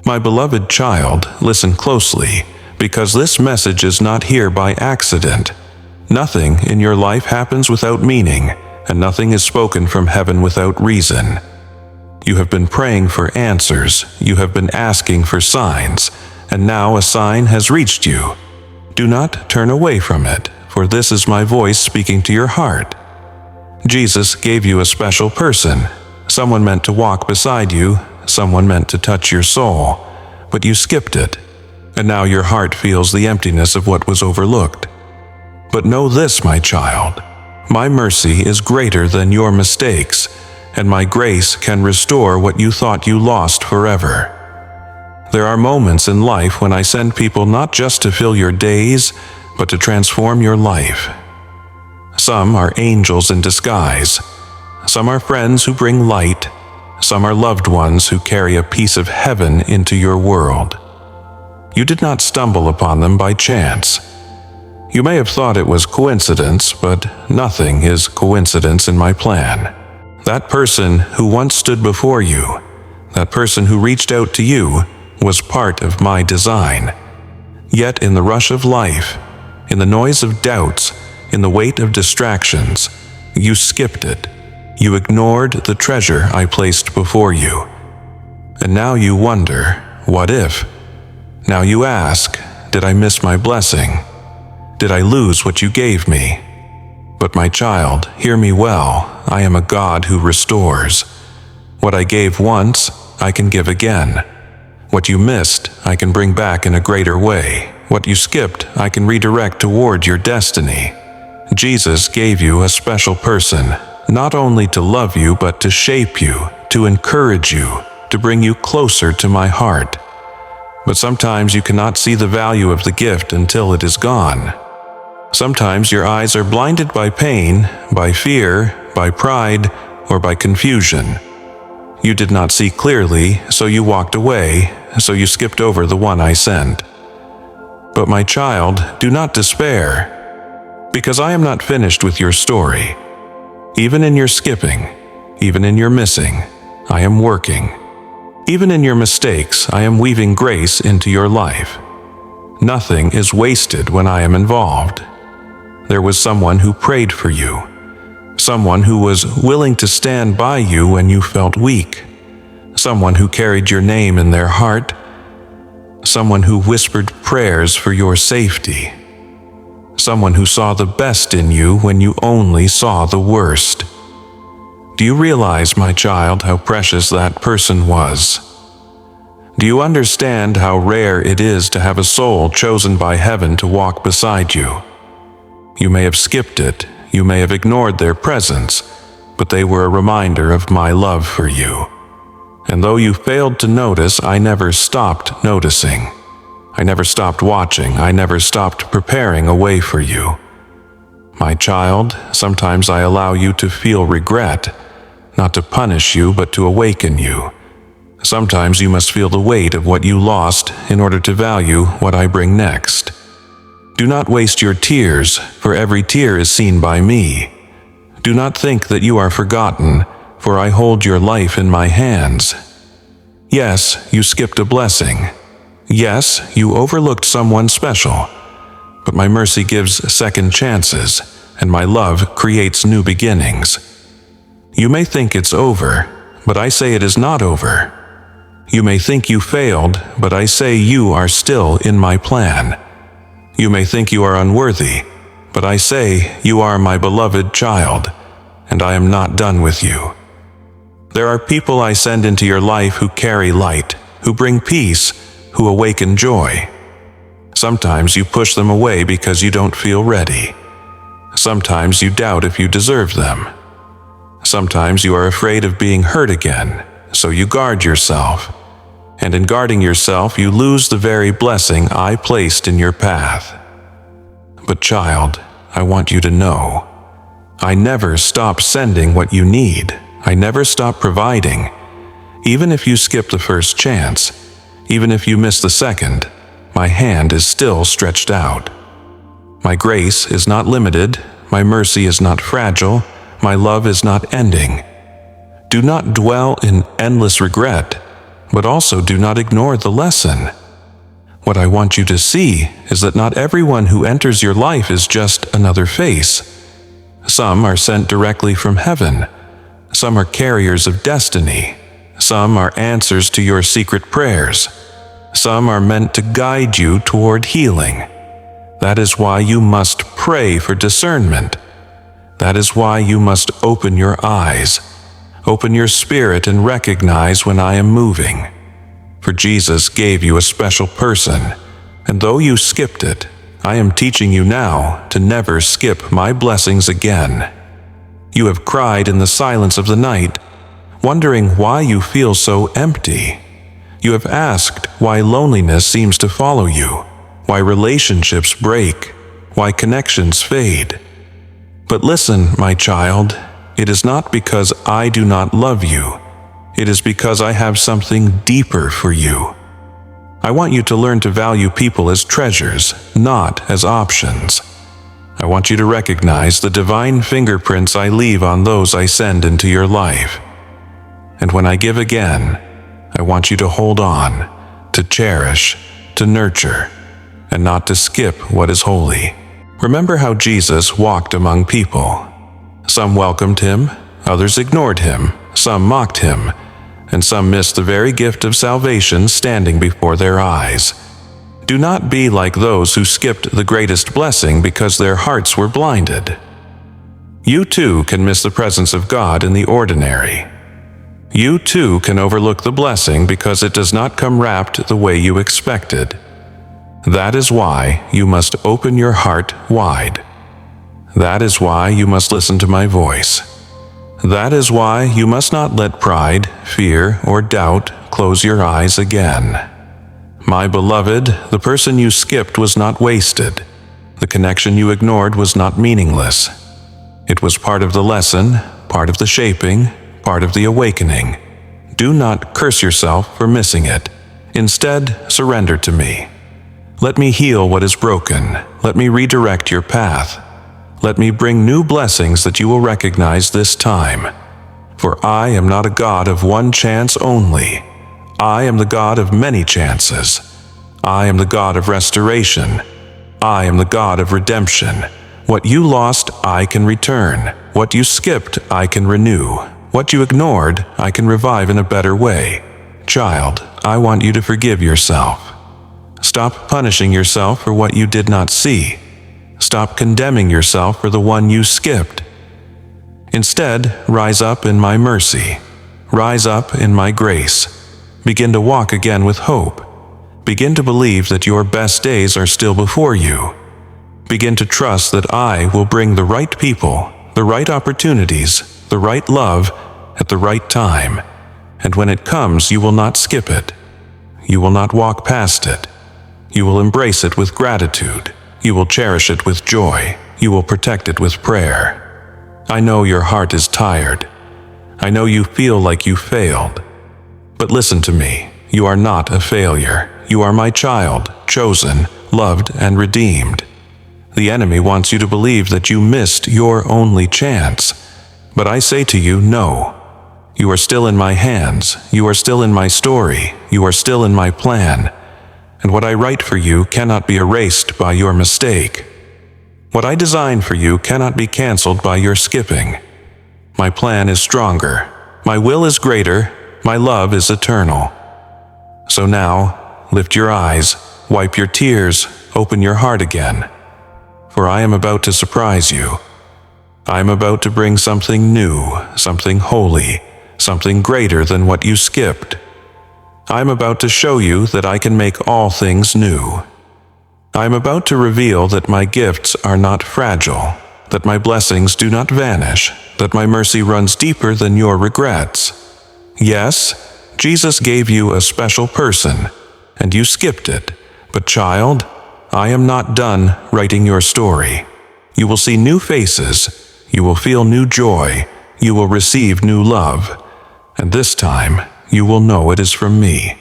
My beloved child, listen closely, because this message is not here by accident. Nothing in your life happens without meaning, and nothing is spoken from heaven without reason. You have been praying for answers, you have been asking for signs, and now a sign has reached you. Do not turn away from it, for this is my voice speaking to your heart. Jesus gave you a special person, someone meant to walk beside you, someone meant to touch your soul, but you skipped it, and now your heart feels the emptiness of what was overlooked. But know this, my child, my mercy is greater than your mistakes, and my grace can restore what you thought you lost forever. There are moments in life when I send people not just to fill your days, but to transform your life. Some are angels in disguise. Some are friends who bring light. Some are loved ones who carry a piece of heaven into your world. You did not stumble upon them by chance. You may have thought it was coincidence, but nothing is coincidence in my plan. That person who once stood before you, that person who reached out to you, was part of my design. Yet in the rush of life, in the noise of doubts, in the weight of distractions, you skipped it. You ignored the treasure I placed before you. And now you wonder, what if? Now you ask, did I miss my blessing? Did I lose what you gave me? But my child, hear me well, I am a God who restores. What I gave once, I can give again. What you missed, I can bring back in a greater way. What you skipped, I can redirect toward your destiny. Jesus gave you a special person, not only to love you, but to shape you, to encourage you, to bring you closer to my heart. But sometimes you cannot see the value of the gift until it is gone. Sometimes your eyes are blinded by pain, by fear, by pride, or by confusion. You did not see clearly, so you walked away, so you skipped over the one I sent. But my child, do not despair, because I am not finished with your story. Even in your skipping, even in your missing, I am working. Even in your mistakes, I am weaving grace into your life. Nothing is wasted when I am involved. There was someone who prayed for you, someone who was willing to stand by you when you felt weak, someone who carried your name in their heart, someone who whispered prayers for your safety, someone who saw the best in you when you only saw the worst. Do you realize, my child, how precious that person was? Do you understand how rare it is to have a soul chosen by heaven to walk beside you? You may have skipped it, you may have ignored their presence, but they were a reminder of my love for you. And though you failed to notice, I never stopped noticing. I never stopped watching, I never stopped preparing a way for you. My child, sometimes I allow you to feel regret, not to punish you, but to awaken you. Sometimes you must feel the weight of what you lost in order to value what I bring next. Do not waste your tears, for every tear is seen by me. Do not think that you are forgotten, for I hold your life in my hands. Yes, you skipped a blessing. Yes, you overlooked someone special. But my mercy gives second chances, and my love creates new beginnings. You may think it's over, but I say it is not over. You may think you failed, but I say you are still in my plan. You may think you are unworthy, but I say you are my beloved child, and I am not done with you. There are people I send into your life who carry light, who bring peace, who awaken joy. Sometimes you push them away because you don't feel ready. Sometimes you doubt if you deserve them. Sometimes you are afraid of being hurt again, so you guard yourself. And in guarding yourself, you lose the very blessing I placed in your path. But child, I want you to know, I never stop sending what you need. I never stop providing. Even if you skip the first chance, even if you miss the second, my hand is still stretched out. My grace is not limited, my mercy is not fragile, my love is not ending. Do not dwell in endless regret. but also do not ignore the lesson. What I want you to see is that not everyone who enters your life is just another face. Some are sent directly from heaven. Some are carriers of destiny. Some are answers to your secret prayers. Some are meant to guide you toward healing. That is why you must pray for discernment. That is why you must open your eyes, open your spirit, and recognize when I am moving. For Jesus gave you a special person, and though you skipped it, I am teaching you now to never skip my blessings again. You have cried in the silence of the night, wondering why you feel so empty. You have asked why loneliness seems to follow you, why relationships break, why connections fade. But listen, my child, it is not because I do not love you. It is because I have something deeper for you. I want you to learn to value people as treasures, not as options. I want you to recognize the divine fingerprints I leave on those I send into your life. And when I give again, I want you to hold on, to cherish, to nurture, and not to skip what is holy. Remember how Jesus walked among people. Some welcomed him, others ignored him, some mocked him, and some missed the very gift of salvation standing before their eyes. Do not be like those who skipped the greatest blessing because their hearts were blinded. You too can miss the presence of God in the ordinary. You too can overlook the blessing because it does not come wrapped the way you expected. That is why you must open your heart wide. That is why you must listen to my voice. That is why you must not let pride, fear, or doubt close your eyes again. My beloved, the person you skipped was not wasted. The connection you ignored was not meaningless. It was part of the lesson, part of the shaping, part of the awakening. Do not curse yourself for missing it. Instead, surrender to me. Let me heal what is broken. Let me redirect your path. Let me bring new blessings that you will recognize this time. For I am not a God of one chance only. I am the God of many chances. I am the God of restoration. I am the God of redemption. What you lost, I can return. What you skipped, I can renew. What you ignored, I can revive in a better way. Child, I want you to forgive yourself. Stop punishing yourself for what you did not see. Stop condemning yourself for the one you skipped. Instead, rise up in my mercy. Rise up in my grace. Begin to walk again with hope. Begin to believe that your best days are still before you. Begin to trust that I will bring the right people, the right opportunities, the right love at the right time. And when it comes, you will not skip it. You will not walk past it. You will embrace it with gratitude. You will cherish it with joy. You will protect it with prayer. I know your heart is tired. I know you feel like you failed. But listen to me. You are not a failure. You are my child, chosen, loved, and redeemed. The enemy wants you to believe that you missed your only chance. But I say to you, no. You are still in my hands. You are still in my story. You are still in my plan. And what I write for you cannot be erased by your mistake. What I design for you cannot be canceled by your skipping. My plan is stronger. My will is greater. My love is eternal. So now, lift your eyes, wipe your tears, open your heart again. For I am about to surprise you. I am about to bring something new, something holy, something greater than what you skipped. I am about to show you that I can make all things new. I am about to reveal that my gifts are not fragile, that my blessings do not vanish, that my mercy runs deeper than your regrets. Yes, Jesus gave you a special person, and you skipped it. But child, I am not done writing your story. You will see new faces, you will feel new joy, you will receive new love, and this time, you will know it is from me.